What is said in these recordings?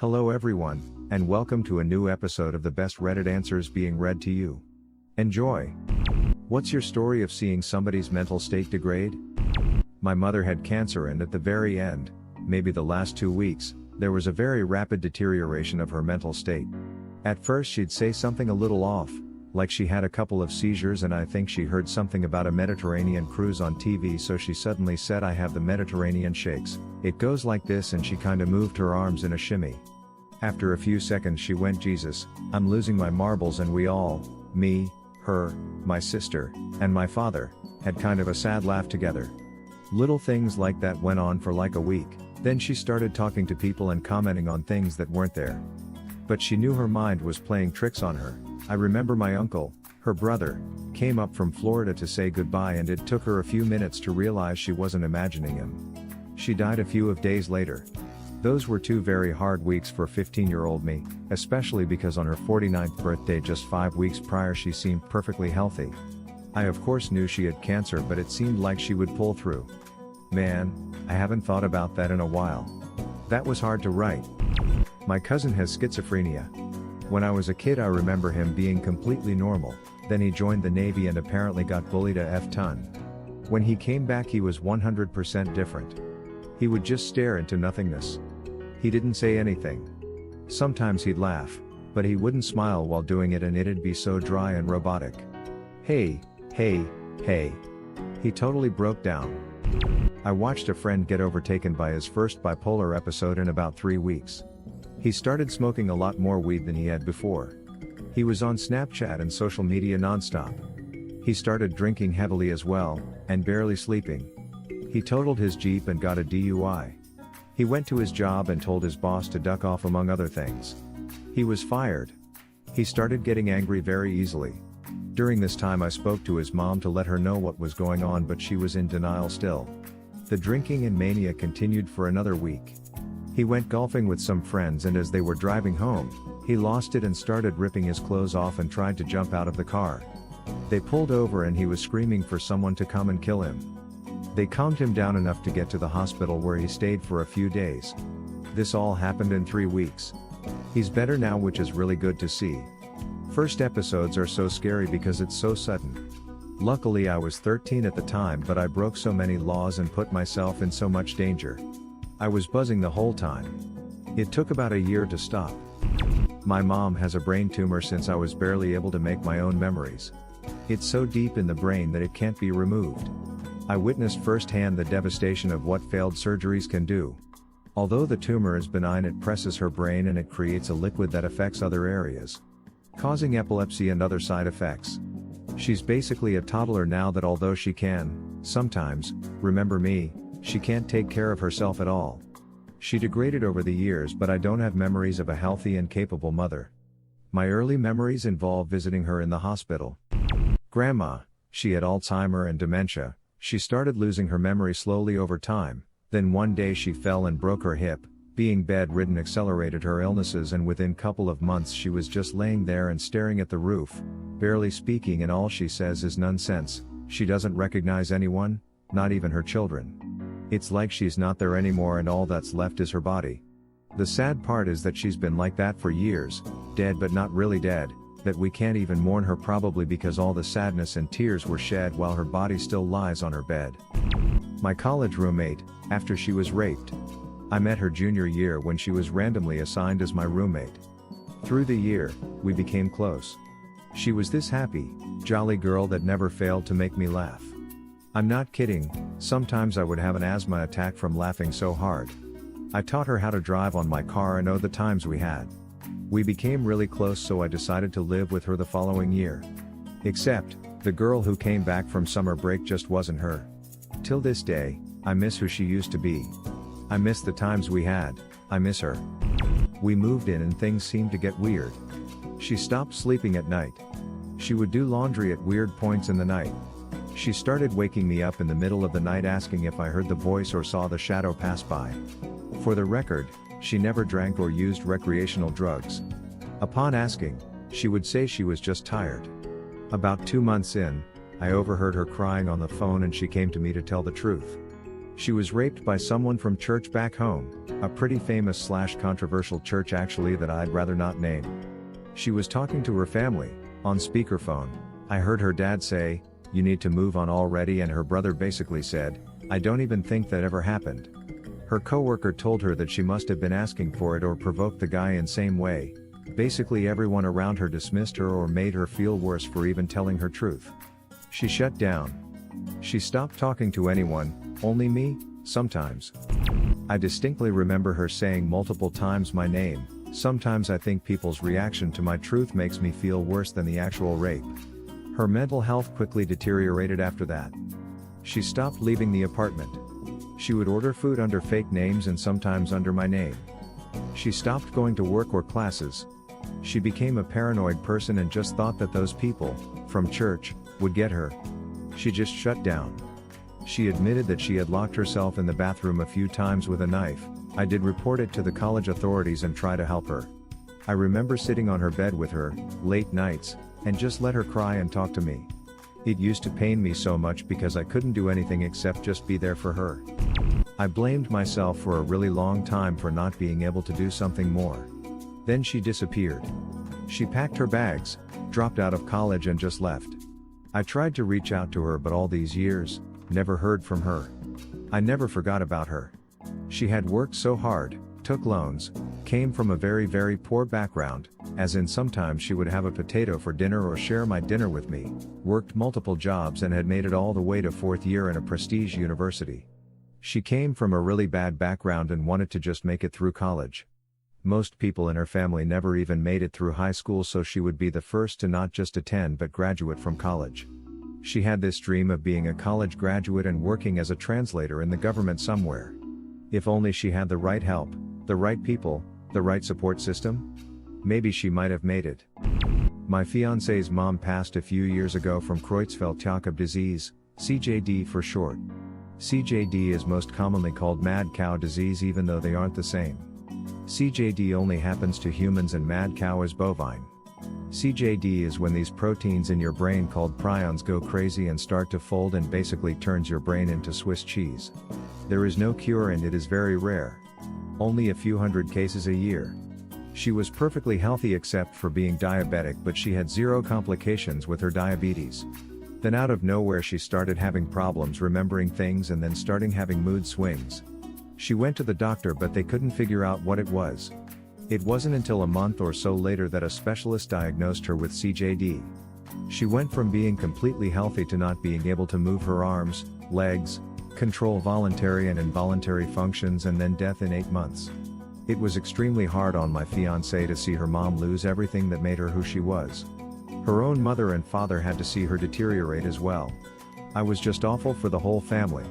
Hello everyone, and welcome to a new episode of the best Reddit answers being read to you. Enjoy! What's your story of seeing somebody's mental state degrade? My mother had cancer and at the very end, maybe the last 2 weeks, there was a very rapid deterioration of her mental state. At first she'd say something a little off, like she had a couple of seizures and I think she heard something about a Mediterranean cruise on TV, so she suddenly said, "I have the Mediterranean shakes, it goes like this," and she kinda moved her arms in a shimmy. After a few seconds she went, "Jesus, I'm losing my marbles," and we all, me, her, my sister, and my father, had kind of a sad laugh together. Little things like that went on for like a week, then she started talking to people and commenting on things that weren't there. But she knew her mind was playing tricks on her. I remember my uncle, her brother, came up from Florida to say goodbye and it took her a few minutes to realize she wasn't imagining him. She died a few days later. Those were 2 very hard weeks for 15-year-old me, especially because on her 49th birthday just 5 weeks prior she seemed perfectly healthy. I of course knew she had cancer, but it seemed like she would pull through. Man, I haven't thought about that in a while. That was hard to write. My cousin has schizophrenia. When I was a kid I remember him being completely normal, then he joined the Navy and apparently got bullied a F-ton. When he came back he was 100% different. He would just stare into nothingness. He didn't say anything. Sometimes he'd laugh, but he wouldn't smile while doing it and it'd be so dry and robotic. Hey. He totally broke down. I watched a friend get overtaken by his first bipolar episode in about 3 weeks. He started smoking a lot more weed than he had before. He was on Snapchat and social media nonstop. He started drinking heavily as well, and barely sleeping. He totaled his Jeep and got a DUI. He went to his job and told his boss to duck off, among other things. He was fired. He started getting angry very easily. During this time I spoke to his mom to let her know what was going on, but she was in denial still. The drinking and mania continued for another week. He went golfing with some friends and as they were driving home, he lost it and started ripping his clothes off and tried to jump out of the car. They pulled over and he was screaming for someone to come and kill him. They calmed him down enough to get to the hospital where he stayed for a few days. This all happened in 3 weeks. He's better now, which is really good to see. First episodes are so scary because it's so sudden. Luckily I was 13 at the time, but I broke so many laws and put myself in so much danger. I was buzzing the whole time. It took about a year to stop. My mom has a brain tumor since I was barely able to make my own memories. It's so deep in the brain that it can't be removed. I witnessed firsthand the devastation of what failed surgeries can do. Although the tumor is benign, it presses her brain and it creates a liquid that affects other areas, causing epilepsy and other side effects. She's basically a toddler now that although she can, sometimes, remember me, she can't take care of herself at all. She degraded over the years, but I don't have memories of a healthy and capable mother. My early memories involve visiting her in the hospital. Grandma, she had Alzheimer's and dementia. She started losing her memory slowly over time, then one day she fell and broke her hip. Being bedridden accelerated her illnesses and within couple of months she was just laying there and staring at the roof, barely speaking, and all she says is nonsense. She doesn't recognize anyone, not even her children. It's like she's not there anymore and all that's left is her body. The sad part is that she's been like that for years, dead but not really dead, that we can't even mourn her, probably because all the sadness and tears were shed while her body still lies on her bed. My college roommate, after she was raped. I met her junior year when she was randomly assigned as my roommate. Through the year, we became close. She was this happy, jolly girl that never failed to make me laugh. I'm not kidding, sometimes I would have an asthma attack from laughing so hard. I taught her how to drive on my car and the times we had. We became really close, so I decided to live with her the following year. Except, the girl who came back from summer break just wasn't her. Till this day, I miss who she used to be. I miss the times we had, I miss her. We moved in and things seemed to get weird. She stopped sleeping at night. She would do laundry at weird points in the night. She started waking me up in the middle of the night asking if I heard the voice or saw the shadow pass by. For the record, she never drank or used recreational drugs. Upon asking, she would say she was just tired. About 2 months in, I overheard her crying on the phone and she came to me to tell the truth. She was raped by someone from church back home, a pretty famous / controversial church actually that I'd rather not name. She was talking to her family, on speakerphone. I heard her dad say, "You need to move on already," and her brother basically said, "I don't even think that ever happened." Her coworker told her that she must have been asking for it or provoked the guy in same way. Basically everyone around her dismissed her or made her feel worse for even telling her truth. She shut down. She stopped talking to anyone, only me, sometimes. I distinctly remember her saying multiple times my name. Sometimes I think people's reaction to my truth makes me feel worse than the actual rape. Her mental health quickly deteriorated after that. She stopped leaving the apartment. She would order food under fake names and sometimes under my name. She stopped going to work or classes. She became a paranoid person and just thought that those people, from church, would get her. She just shut down. She admitted that she had locked herself in the bathroom a few times with a knife. I did report it to the college authorities and try to help her. I remember sitting on her bed with her, late nights, and just let her cry and talk to me. It used to pain me so much because I couldn't do anything except just be there for her. I blamed myself for a really long time for not being able to do something more. Then she disappeared. She packed her bags, dropped out of college and just left. I tried to reach out to her but all these years, never heard from her. I never forgot about her. She had worked so hard, took loans, came from a very poor background, as in sometimes she would have a potato for dinner or share my dinner with me, worked multiple jobs and had made it all the way to 4th year in a prestige university. She came from a really bad background and wanted to just make it through college. Most people in her family never even made it through high school, so she would be the first to not just attend but graduate from college. She had this dream of being a college graduate and working as a translator in the government somewhere. If only she had the right help, the right people, the right support system, maybe she might have made it. My fiance's mom passed a few years ago from Creutzfeldt-Jakob disease, CJD for short. CJD is most commonly called mad cow disease even though they aren't the same. CJD only happens to humans and mad cow is bovine. CJD is when these proteins in your brain called prions go crazy and start to fold and basically turns your brain into Swiss cheese. There is no cure and it is very rare. Only a few hundred cases a year. She was perfectly healthy except for being diabetic, but she had 0 complications with her diabetes. Then out of nowhere she started having problems remembering things and then starting having mood swings. She went to the doctor but they couldn't figure out what it was. It wasn't until a month or so later that a specialist diagnosed her with CJD. She went from being completely healthy to not being able to move her arms, legs, control voluntary and involuntary functions, and then death in 8 months. It was extremely hard on my fiancée to see her mom lose everything that made her who she was. Her own mother and father had to see her deteriorate as well. I was just awful for the whole family.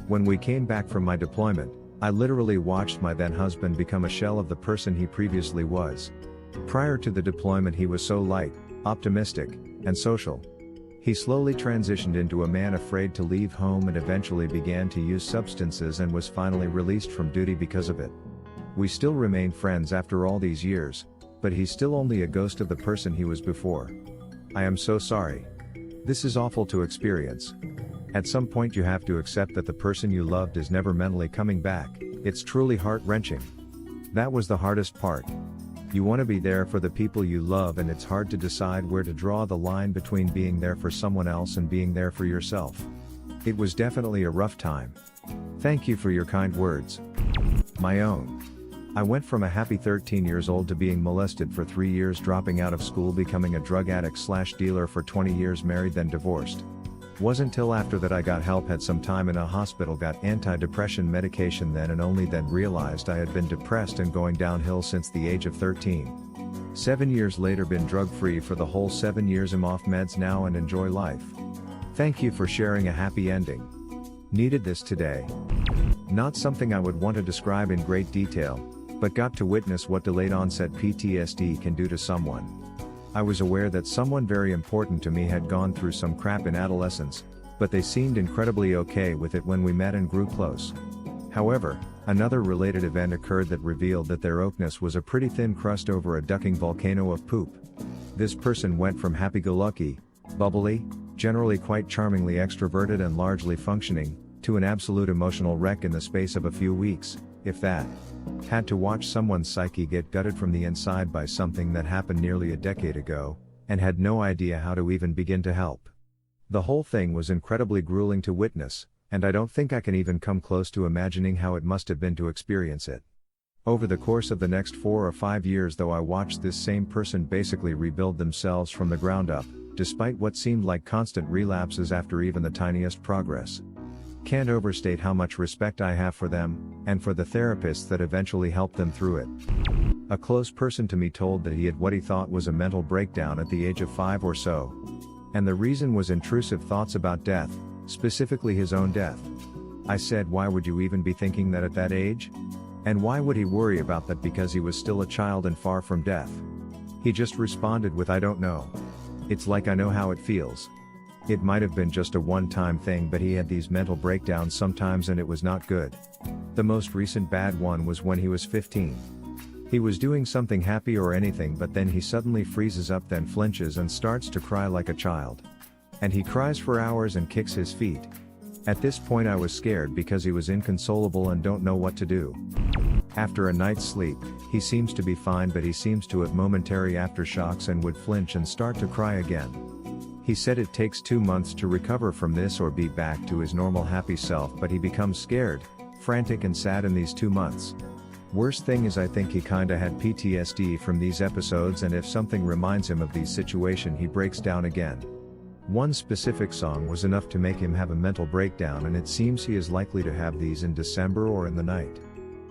When we came back from my deployment, I literally watched my then husband become a shell of the person he previously was. Prior to the deployment he was so light, optimistic, and social. He slowly transitioned into a man afraid to leave home and eventually began to use substances and was finally released from duty because of it. We still remain friends after all these years, but he's still only a ghost of the person he was before. I am so sorry. This is awful to experience. At some point you have to accept that the person you loved is never mentally coming back. It's truly heart-wrenching. That was the hardest part. You want to be there for the people you love and it's hard to decide where to draw the line between being there for someone else and being there for yourself. It was definitely a rough time. Thank you for your kind words. My own. I went from a happy 13 years old to being molested for 3 years, dropping out of school, becoming a drug addict/dealer for 20 years, married then divorced. Wasn't till after that I got help, had some time in a hospital, got anti-depression medication then and only then realized I had been depressed and going downhill since the age of 13. 7 years later been drug-free for the whole 7 years, am off meds now and enjoy life. Thank you for sharing a happy ending. Needed this today. Not something I would want to describe in great detail, but got to witness what delayed onset PTSD can do to someone. I was aware that someone very important to me had gone through some crap in adolescence, but they seemed incredibly okay with it when we met and grew close. However, another related event occurred that revealed that their oakness was a pretty thin crust over a ducking volcano of poop. This person went from happy-go-lucky, bubbly, generally quite charmingly extroverted and largely functioning, to an absolute emotional wreck in the space of a few weeks, if that. Had to watch someone's psyche get gutted from the inside by something that happened nearly a decade ago, and had no idea how to even begin to help. The whole thing was incredibly grueling to witness, and I don't think I can even come close to imagining how it must have been to experience it. Over the course of the next 4 or 5 years though, I watched this same person basically rebuild themselves from the ground up, despite what seemed like constant relapses after even the tiniest progress. Can't overstate how much respect I have for them, and for the therapists that eventually helped them through it. A close person to me told that he had what he thought was a mental breakdown at the age of 5 or so. And the reason was intrusive thoughts about death, specifically his own death. I said, why would you even be thinking that at that age? And why would he worry about that because he was still a child and far from death? He just responded with, I don't know. It's like I know how it feels. It might have been just a one-time thing, but he had these mental breakdowns sometimes and it was not good. The most recent bad one was when he was 15. He was doing something happy or anything, but then he suddenly freezes up, then flinches and starts to cry like a child. And he cries for hours and kicks his feet. At this point I was scared because he was inconsolable and don't know what to do. After a night's sleep, he seems to be fine, but he seems to have momentary aftershocks and would flinch and start to cry again. He said it takes 2 months to recover from this or be back to his normal happy self, but he becomes scared, frantic and sad in these 2 months. Worst thing is I think he kinda had PTSD from these episodes, and if something reminds him of these situations he breaks down again. One specific song was enough to make him have a mental breakdown, and it seems he is likely to have these in December or in the night.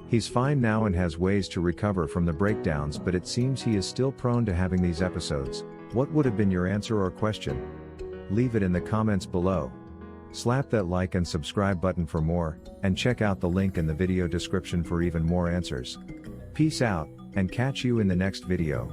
He's fine now and has ways to recover from the breakdowns, but it seems he is still prone to having these episodes. What would have been your answer or question? Leave it in the comments below. Slap that like and subscribe button for more, and check out the link in the video description for even more answers. Peace out, and catch you in the next video.